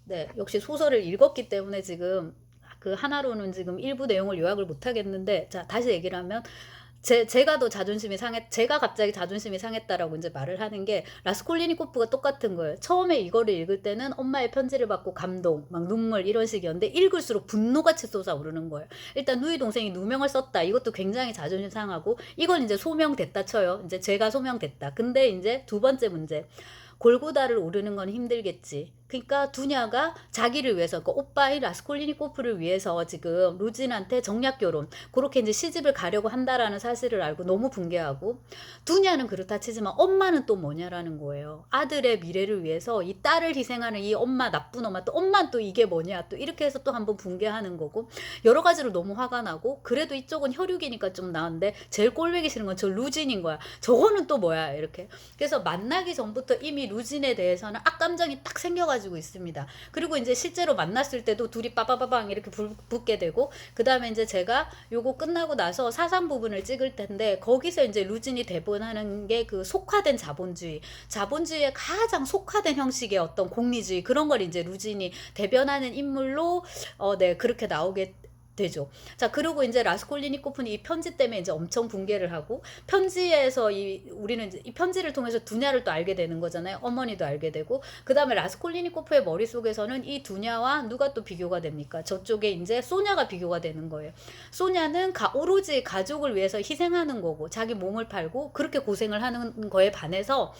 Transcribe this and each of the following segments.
네, 역시 소설을 읽었기 때문에 지금 그 하나로는 지금 일부 내용을 요약을 못 하겠는데, 자, 다시 얘기를 하면, 제가 갑자기 자존심이 상했다라고 이제 말을 하는 게 라스콜리니코프가 똑같은 거예요. 처음에 이거를 읽을 때는 엄마의 편지를 받고 감동, 막 눈물 이런 식이었는데 읽을수록 분노같이 솟아오르는 거예요. 일단 누이 동생이 누명을 썼다. 이것도 굉장히 자존심 상하고 이건 이제 소명됐다 쳐요. 이제 제가 소명됐다. 근데 이제 두 번째 문제. 골고다를 오르는 건 힘들겠지. 그러니까 두냐가 자기를 위해서, 그 오빠인 라스콜리니코프를 위해서 지금 루진한테 정략 결혼, 그렇게 이제 시집을 가려고 한다라는 사실을 알고 너무 붕괴하고, 두냐는 그렇다 치지만 엄마는 또 뭐냐라는 거예요. 아들의 미래를 위해서 이 딸을 희생하는 이 엄마, 나쁜 엄마, 또 엄마는 또 이게 뭐냐, 또 이렇게 해서 또 한번 붕괴하는 거고, 여러 가지로 너무 화가 나고, 그래도 이쪽은 혈육이니까 좀 나은데 제일 꼴보기 싫은 건 저 루진인 거야. 저거는 또 뭐야, 이렇게. 그래서 만나기 전부터 이미 루진에 대해서는 악감정이 딱 생겨가지고 있습니다. 그리고 이제 실제로 만났을 때도 둘이 빠바바방 이렇게 붙게 되고, 그 다음에 이제 제가 요거 끝나고 나서 사상 부분을 찍을 텐데, 거기서 이제 루진이 대본하는 게 그 속화된 자본주의, 자본주의의 가장 속화된 형식의 어떤 공리주의, 그런 걸 이제 루진이 대변하는 인물로 네, 그렇게 나오게 되죠. 자, 그리고 이제 라스콜리니코프는 이 편지 때문에 이제 엄청 붕괴를 하고, 편지에서 우리는 이제 이 편지를 통해서 두냐를 또 알게 되는 거잖아요. 어머니도 알게 되고, 그 다음에 라스콜리니코프의 머릿속에서는 이 두냐와 누가 또 비교가 됩니까? 저쪽에 이제 소냐가 비교가 되는 거예요. 소냐는 오로지 가족을 위해서 희생하는 거고, 자기 몸을 팔고 그렇게 고생을 하는 거에 반해서,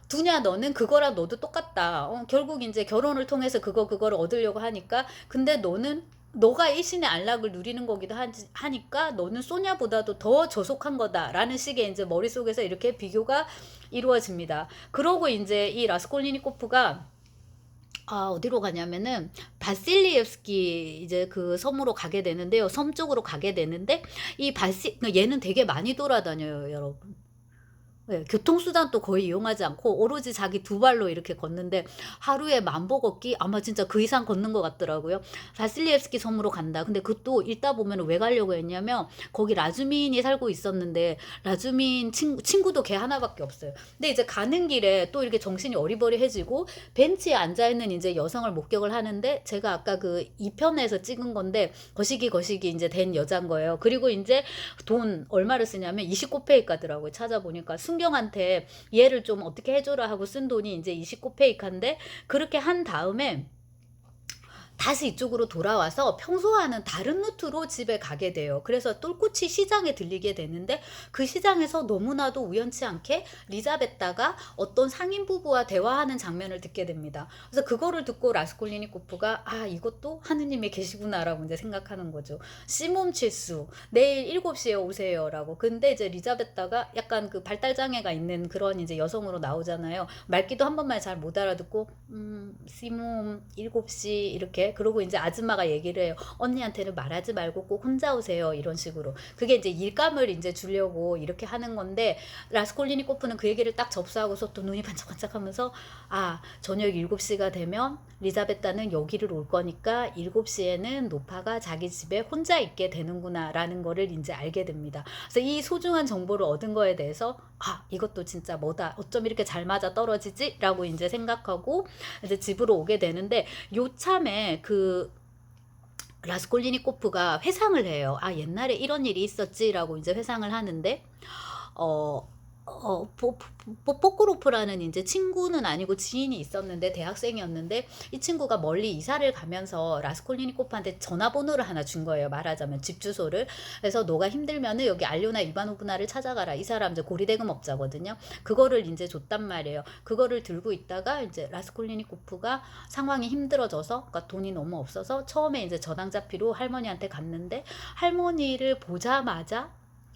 두냐 너는 그거랑 너도 똑같다. 결국 이제 결혼을 통해서 그거를 얻으려고 하니까, 근데 너는 너가 이 신의 안락을 누리는 거기도 하니까 너는 소냐보다도 더 저속한 거다라는 식의 이제 머릿속에서 이렇게 비교가 이루어집니다. 그러고 이제 이 라스콜리니코프가 어디로 가냐면은 바실리ev스키 이제 그 섬으로 가게 되는데요. 섬 쪽으로 가게 되는데, 얘는 되게 많이 돌아다녀요, 여러분. 네, 교통수단도 거의 이용하지 않고 오로지 자기 두 발로 이렇게 걷는데, 하루에 만보 걷기 아마 진짜 그 이상 걷는 것 같더라고요. 바실리ev스키 섬으로 간다. 근데 그것도 읽다 보면 왜 가려고 했냐면, 거기 라주민이 살고 있었는데, 라주민 친구도 걔 하나밖에 없어요. 근데 이제 가는 길에 또 이렇게 정신이 어리버리해지고 벤치에 앉아있는 이제 여성을 목격을 하는데, 제가 아까 그 2편에서 찍은 건데 거시기 이제 된 여잔 거예요. 그리고 이제 돈 얼마를 쓰냐면 29페이카더라고요. 찾아보니까 순경한테 얘를 좀 어떻게 해줘라 하고 쓴 돈이 이제 29페이카인데, 그렇게 한 다음에 다시 이쪽으로 돌아와서 평소와는 다른 루트로 집에 가게 돼요. 그래서 똘꼬치 시장에 들리게 되는데, 그 시장에서 너무나도 우연치 않게 리자베타가 어떤 상인 부부와 대화하는 장면을 듣게 됩니다. 그래서 그거를 듣고 라스콜리니코프가 이것도 하느님의 계시구나라고 이제 생각하는 거죠. 시몬 칠수 내일 7시에 오세요라고. 근데 이제 리자베타가 약간 그 발달 장애가 있는 그런 이제 여성으로 나오잖아요. 말귀도 한 번만 잘 못 알아듣고 시몬 7시 이렇게. 그러고 이제 아줌마가 얘기를 해요. 언니한테는 말하지 말고 꼭 혼자 오세요, 이런 식으로. 그게 이제 일감을 이제 주려고 이렇게 하는 건데, 라스콜리니코프는 그 얘기를 딱 접수하고서 또 눈이 반짝반짝하면서, 저녁 7시가 되면 리자베타는 여기를 올 거니까 7시에는 노파가 자기 집에 혼자 있게 되는구나 라는 거를 이제 알게 됩니다. 그래서 이 소중한 정보를 얻은 거에 대해서 이것도 진짜 뭐다, 어쩜 이렇게 잘 맞아 떨어지지? 라고 이제 생각하고 이제 집으로 오게 되는데, 요참에 그 라스콜리니코프가 회상을 해요. 옛날에 이런 일이 있었지라고 이제 회상을 하는데, 어, 포코로프라는 이제 친구는 아니고 지인이 있었는데, 대학생이었는데, 이 친구가 멀리 이사를 가면서 라스콜리니코프한테 전화번호를 하나 준 거예요. 말하자면 집 주소를. 그래서 너가 힘들면은 여기 알료나 이바노브나를 찾아가라. 이 사람 이제 고리대금업자거든요. 그거를 이제 줬단 말이에요. 그거를 들고 있다가 이제 라스콜리니코프가 상황이 힘들어져서, 그러니까 돈이 너무 없어서 처음에 이제 저당자피로 할머니한테 갔는데, 할머니를 보자마자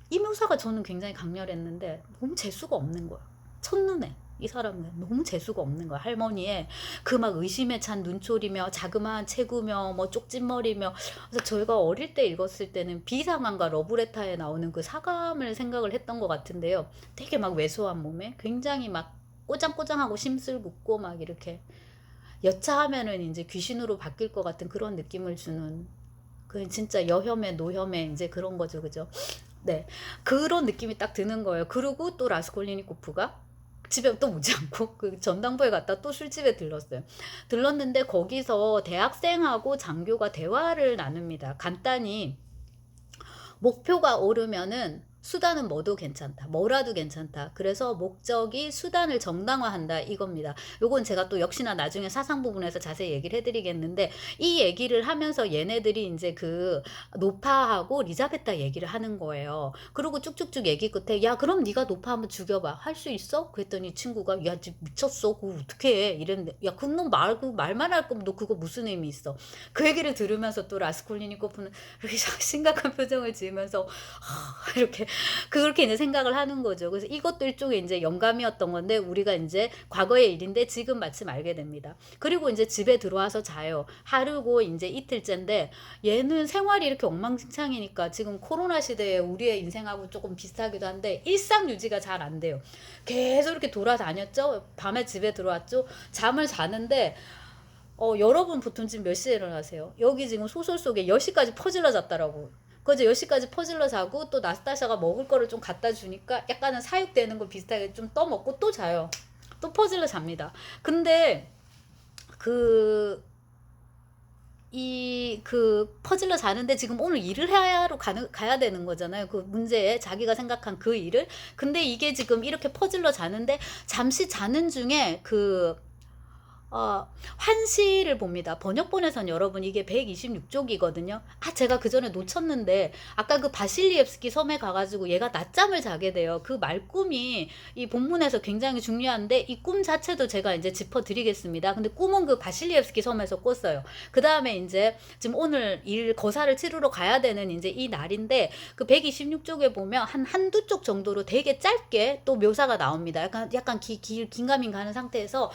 이 묘사가 저는 굉장히 강렬했는데, 너무 재수가 없는 거야. 첫눈에 이 사람은 너무 재수가 없는 거야. 할머니의 그 막 의심에 찬 눈초리며 자그마한 체구며 뭐 쪽진머리며. 그래서 저희가 어릴 때 읽었을 때는 비상한과 러브레타에 나오는 그 사감을 생각을 했던 것 같은데요. 되게 막 왜소한 몸에 굉장히 막 꼬장꼬장하고 심술궂고 막 이렇게 여차하면은 이제 귀신으로 바뀔 것 같은 그런 느낌을 주는, 그 진짜 여혐의 노혐의 이제 그런 거죠, 그죠? 네, 그런 느낌이 딱 드는 거예요. 그리고 또 라스콜리니코프가 집에 또 오지 않고 그 전당포에 갔다 또 술집에 들렀어요. 들렀는데 거기서 대학생하고 장교가 대화를 나눕니다. 간단히 목표가 오르면은 수단은 뭐도 괜찮다. 뭐라도 괜찮다. 그래서 목적이 수단을 정당화한다 이겁니다. 요건 제가 또 역시나 나중에 사상 부분에서 자세히 얘기를 해드리겠는데, 이 얘기를 하면서 얘네들이 이제 그 노파하고 리자베타 얘기를 하는 거예요. 그리고 쭉쭉쭉 얘기 끝에 야 그럼 네가 노파 한번 죽여봐. 할 수 있어? 그랬더니 친구가 야 미쳤어. 그거 어떻게 해? 이랬는데 야 그놈 말만 할 거면 너 그거 무슨 의미 있어? 그 얘기를 들으면서 또 라스콜리니코프는 이렇게 심각한 표정을 지으면서 이렇게 그렇게 이제 생각을 하는 거죠. 그래서 이것도 일종의 이제 영감이었던 건데 우리가 이제 과거의 일인데 지금 마침 알게 됩니다. 그리고 이제 집에 들어와서 자요. 하루고 이제 이틀째인데 얘는 생활이 이렇게 엉망진창이니까 지금 코로나 시대에 우리의 인생하고 조금 비슷하기도 한데 일상 유지가 잘 안 돼요. 계속 이렇게 돌아다녔죠. 밤에 집에 들어왔죠. 잠을 자는데 여러분 보통 지금 몇 시에 일어나세요? 여기 지금 소설 속에 10시까지 퍼질러 잤다라고. 그죠? 10시까지 퍼질러 자고 또 나스타샤가 먹을 거를 좀 갖다 주니까 약간은 사육되는 거 비슷하게 좀 떠먹고 또 자요. 또 퍼질러 잡니다. 근데 그 퍼질러 자는데 지금 오늘 일을 가야 되는 거잖아요. 그 문제에 자기가 생각한 그 일을. 근데 이게 지금 이렇게 퍼질러 자는데 잠시 자는 중에 환시를 봅니다. 번역본에선 여러분 이게 126쪽이거든요. 제가 그 전에 놓쳤는데 아까 그 바실리옙스키 섬에 가가지고 얘가 낮잠을 자게 돼요. 그 말꿈이 이 본문에서 굉장히 중요한데 이 꿈 자체도 제가 이제 짚어드리겠습니다. 근데 꿈은 그 바실리옙스키 섬에서 꿨어요. 그 다음에 이제 지금 오늘 거사를 치르러 가야 되는 이제 이 날인데 그 126쪽에 보면 한두 쪽 정도로 되게 짧게 또 묘사가 나옵니다. 약간 긴가민 가는 상태에서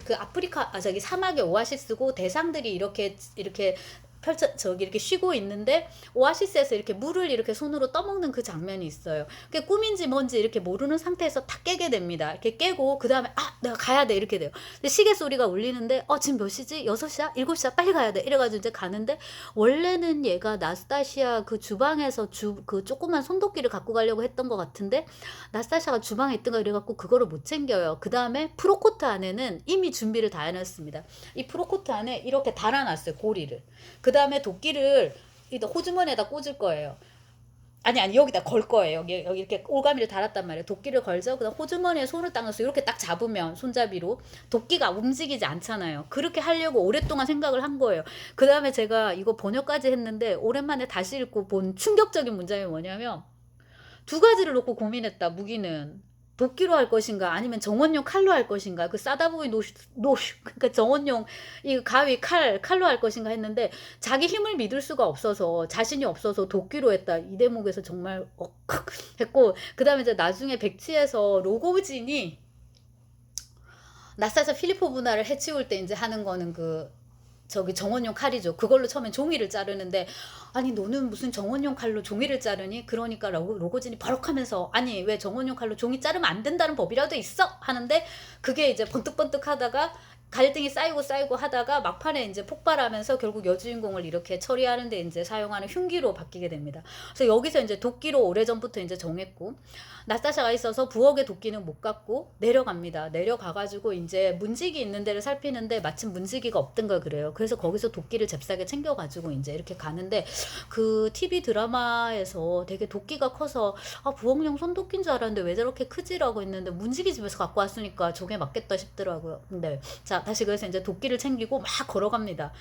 그 저기 사막의 오아시스고 대상들이 이렇게 저기 이렇게 쉬고 있는데 오아시스에서 이렇게 물을 이렇게 손으로 떠먹는 그 장면이 있어요. 그게 꿈인지 뭔지 이렇게 모르는 상태에서 탁 깨게 됩니다. 이렇게 깨고 그 다음에 내가 가야 돼 이렇게 돼요. 근데 시계 소리가 울리는데 지금 몇 시지? 6시야? 7시야? 빨리 가야 돼. 이래가지고 이제 가는데 원래는 얘가 나스타시아 그 주방에서 그 조그만 손도끼를 갖고 가려고 했던 것 같은데 나스타시아가 주방에 있던가 이래갖고 그거를 못 챙겨요. 그 다음에 프로코트 안에는 이미 준비를 다 해놨습니다. 이 프로코트 안에 이렇게 달아놨어요. 고리를. 그 다음에 도끼를 호주머니에다 꽂을 거예요. 아니 여기다 걸 거예요. 여기 이렇게 올가미를 달았단 말이에요. 도끼를 걸죠. 그다음 호주머니에 손을 딱 넣어서 이렇게 딱 잡으면 손잡이로 도끼가 움직이지 않잖아요. 그렇게 하려고 오랫동안 생각을 한 거예요. 그 다음에 제가 이거 번역까지 했는데 오랜만에 다시 읽고 본 충격적인 문장이 뭐냐면 두 가지를 놓고 고민했다. 무기는 도끼로 할 것인가 아니면 정원용 칼로 할 것인가. 그 싸다보이 그러니까 정원용 이 가위 칼로 할 것인가 했는데 자기 힘을 믿을 수가 없어서 자신이 없어서 도끼로 했다. 이 대목에서 정말 했고 그 다음에 이제 나중에 백치에서 로고진이 나사사 필리포브나를 해치울 때 이제 하는 거는 저기 정원용 칼이죠. 그걸로 처음엔 종이를 자르는데 아니 너는 무슨 정원용 칼로 종이를 자르니? 그러니까 로고진이 버럭하면서 아니 왜 정원용 칼로 종이 자르면 안 된다는 법이라도 있어? 하는데 그게 이제 번뜩번뜩 하다가 갈등이 쌓이고 하다가 막판에 이제 폭발하면서 결국 여주인공을 이렇게 처리하는데 이제 사용하는 흉기로 바뀌게 됩니다. 그래서 여기서 이제 도끼로 오래전부터 이제 정했고 나타샤가 있어서 부엌에 도끼는 못 갖고 내려갑니다. 내려가가지고 이제 문지기 있는 데를 살피는데 마침 문지기가 없던가 그래요. 그래서 거기서 도끼를 잽싸게 챙겨가지고 이제 이렇게 가는데 그 TV 드라마에서 되게 도끼가 커서 부엌용 손도끼인 줄 알았는데 왜 저렇게 크지라고 했는데 문지기 집에서 갖고 왔으니까 저게 맞겠다 싶더라고요. 근데 자 다시 그래서 이제 도끼를 챙기고 막 걸어갑니다.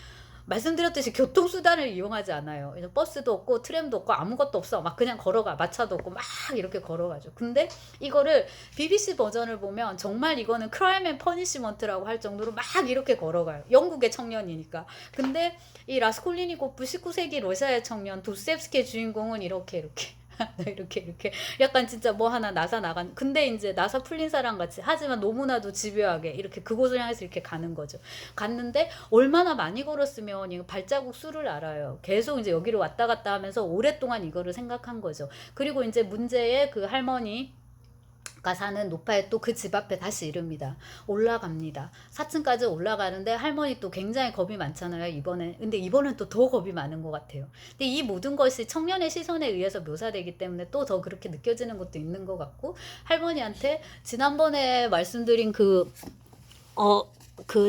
말씀드렸듯이 교통수단을 이용하지 않아요. 버스도 없고 트램도 없고 아무것도 없어. 막 그냥 걸어가. 마차도 없고 막 이렇게 걸어가죠. 근데 이거를 BBC 버전을 보면 정말 이거는 크라임 앤 퍼니시먼트라고 할 정도로 막 이렇게 걸어가요. 영국의 청년이니까. 근데 이 라스콜리니코프 19세기 러시아의 청년 도스옙스키의 주인공은 이렇게 이렇게 약간 진짜 뭐 하나 나사 나간 근데 이제 나사 풀린 사람 같이 하지만 너무나도 집요하게 이렇게 그곳을 향해서 이렇게 가는 거죠. 갔는데 얼마나 많이 걸었으면 이거 발자국 수를 알아요. 계속 이제 여기로 왔다 갔다 하면서 오랫동안 이거를 생각한 거죠. 그리고 이제 문제의 그 할머니 가 사는 노파에 또 그 집 앞에 다시 이릅니다. 올라갑니다. 4층까지 올라가는데 할머니 또 굉장히 겁이 많잖아요, 이번에. 근데 이번엔 또 더 겁이 많은 것 같아요. 근데 이 모든 것이 청년의 시선에 의해서 묘사되기 때문에 또 더 그렇게 느껴지는 것도 있는 것 같고, 할머니한테 지난번에 말씀드린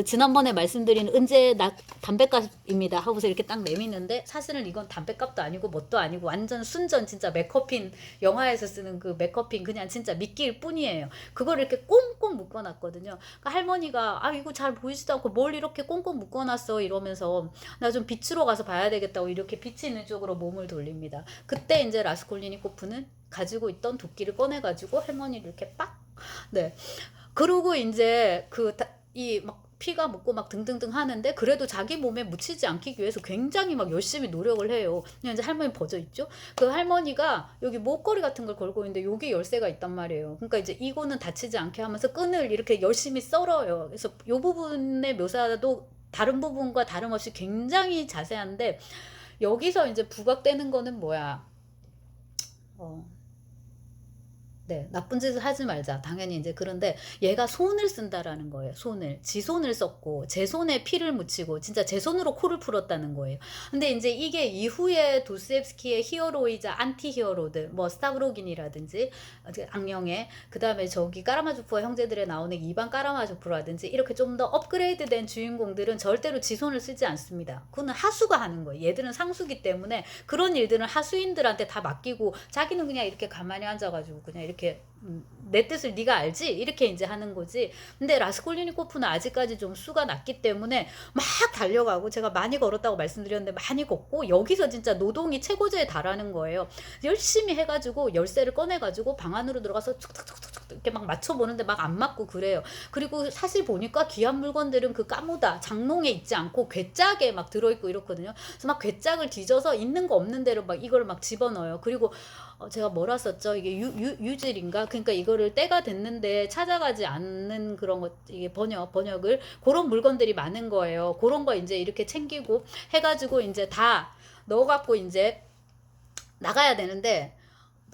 지난번에 말씀드린 은재 담뱃값입니다 하고서 이렇게 딱 내미는데, 사실은 이건 담뱃값도 아니고 뭣도 아니고 완전 순전 진짜 맥커핀, 영화에서 쓰는 그 맥커핀 그냥 진짜 미끼일 뿐이에요. 그걸 이렇게 꽁꽁 묶어놨거든요. 그러니까 할머니가 아 이거 잘 보이지도 않고 뭘 이렇게 꽁꽁 묶어놨어 이러면서 나 좀 빛으로 가서 봐야 되겠다고 이렇게 빛이 있는 쪽으로 몸을 돌립니다. 그때 이제 라스콜리니코프는 가지고 있던 도끼를 꺼내가지고 할머니를 이렇게 빡, 네, 그러고 이제 이 막 피가 묻고 막 등등등 하는데, 그래도 자기 몸에 묻히지 않기 위해서 굉장히 막 열심히 노력을 해요. 그냥 이제 할머니 버져 있죠. 그 할머니가 여기 목걸이 같은 걸 걸고 있는데 여기 열쇠가 있단 말이에요. 그러니까 이제 이거는 다치지 않게 하면서 끈을 이렇게 열심히 썰어요. 그래서 요 부분의 묘사도 다른 부분과 다름없이 굉장히 자세한데, 여기서 이제 부각되는 거는 뭐야? 네, 나쁜 짓을 하지 말자. 당연히 이제 그런데 얘가 손을 쓴다라는 거예요. 지 손을 썼고 제 손에 피를 묻히고 진짜 제 손으로 코를 풀었다는 거예요. 근데 이제 이게 이후에 도스옙스키의 히어로이자 안티 히어로들, 뭐 스타브로긴이라든지 악령의, 그다음에 저기 까라마조프와 형제들에 나오는 이반 까라마조프라든지 이렇게 좀 더 업그레이드된 주인공들은 절대로 지 손을 쓰지 않습니다. 그거는 하수가 하는 거예요. 얘들은 상수기 때문에 그런 일들은 하수인들한테 다 맡기고 자기는 그냥 이렇게 가만히 앉아가지고 그냥 이렇게 내 뜻을 네가 알지? 이렇게 이제 하는 거지. 근데 라스콜리니코프는 아직까지 좀 수가 낮기 때문에 막 달려가고, 제가 많이 걸었다고 말씀드렸는데 많이 걷고, 여기서 진짜 노동이 최고조에 달하는 거예요. 열심히 해가지고 열쇠를 꺼내가지고 방 안으로 들어가서 툭툭툭툭 이렇게 막 맞춰보는데 막 안 맞고 그래요. 그리고 사실 보니까 귀한 물건들은 그 까무다 장롱에 있지 않고 괴짝에 막 들어있고 이렇거든요. 그래서 막 괴짝을 뒤져서 있는 거 없는 대로 막 이걸 막 집어넣어요. 그리고 제가 뭐라 썼죠? 이게 유질인가? 그러니까 이거를 때가 됐는데 찾아가지 않는 그런 것, 이게 번역을, 그런 물건들이 많은 거예요. 그런 거 이제 이렇게 챙기고 해가지고 이제 다 넣어갖고 이제 나가야 되는데,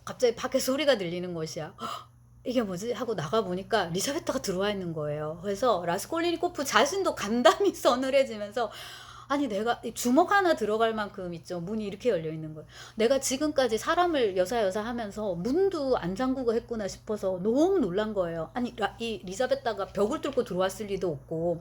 갑자기 밖에 소리가 들리는 것이야. 이게 뭐지? 하고 나가보니까 리자베타가 들어와 있는 거예요. 그래서 라스콜리니코프 자신도 간담이 서늘해지면서, 아니 내가 주먹 하나 들어갈 만큼 있죠. 문이 이렇게 열려 있는 거예요. 내가 지금까지 사람을 여사 하면서 문도 안 잠그고 했구나 싶어서 너무 놀란 거예요. 아니 이 리자베타가 벽을 뚫고 들어왔을 리도 없고.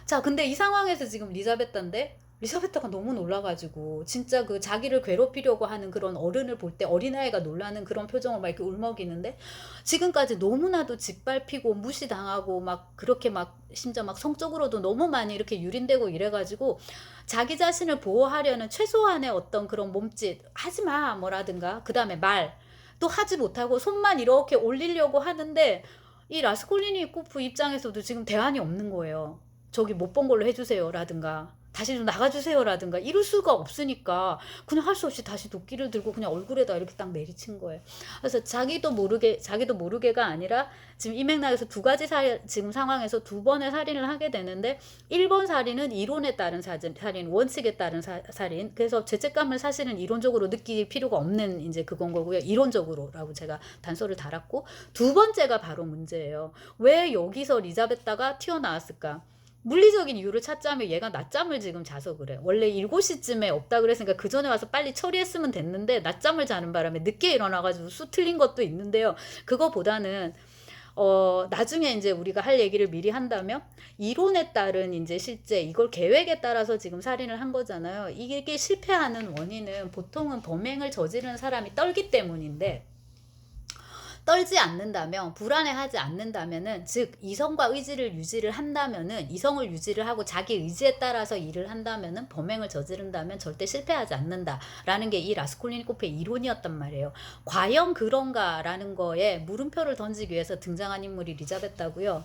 자, 근데 이 상황에서 지금 리자베타가 너무 놀라가지고 진짜 그 자기를 괴롭히려고 하는 그런 어른을 볼 때 어린아이가 놀라는 그런 표정을 막 이렇게 울먹이는데, 지금까지 너무나도 짓밟히고 무시당하고 막 그렇게 막 심지어 막 성적으로도 너무 많이 이렇게 유린되고 이래가지고 자기 자신을 보호하려는 최소한의 어떤 그런 몸짓, 하지마 뭐라든가, 그 다음에 말 또 하지 못하고 손만 이렇게 올리려고 하는데, 이 라스콜리니코프 입장에서도 지금 대안이 없는 거예요. 저기 못 본 걸로 해주세요 라든가, 다시 좀 나가주세요라든가 이럴 수가 없으니까 그냥 할 수 없이 다시 도끼를 들고 그냥 얼굴에다 이렇게 딱 내리친 거예요. 그래서 자기도 모르게가 아니라 지금 이 맥락에서 두 가지 지금 상황에서 두 번의 살인을 하게 되는데, 1번 살인은 이론에 따른 살인, 원칙에 따른 살인. 그래서 죄책감을 사실은 이론적으로 느낄 필요가 없는 이제 그건 거고요. 이론적으로라고 제가 단서를 달았고, 두 번째가 바로 문제예요. 왜 여기서 리자베타가 튀어나왔을까? 물리적인 이유를 찾자면 얘가 낮잠을 지금 자서 그래. 원래 7시쯤에 없다 그랬으니까 그 전에 와서 빨리 처리했으면 됐는데 낮잠을 자는 바람에 늦게 일어나가지고 수 틀린 것도 있는데요. 그거보다는 나중에 이제 우리가 할 얘기를 미리 한다면, 이론에 따른 이제 실제 이걸 계획에 따라서 지금 살인을 한 거잖아요. 이게 실패하는 원인은 보통은 범행을 저지른 사람이 떨기 때문인데, 떨지 않는다면, 불안해하지 않는다면은, 즉 이성과 의지를 유지를 한다면은, 이성을 유지를 하고 자기 의지에 따라서 일을 한다면은, 범행을 저지른다면 절대 실패하지 않는다라는 게 이 라스콜리니코프의 이론이었단 말이에요. 과연 그런가라는 거에 물음표를 던지기 위해서 등장한 인물이 리자베타고요.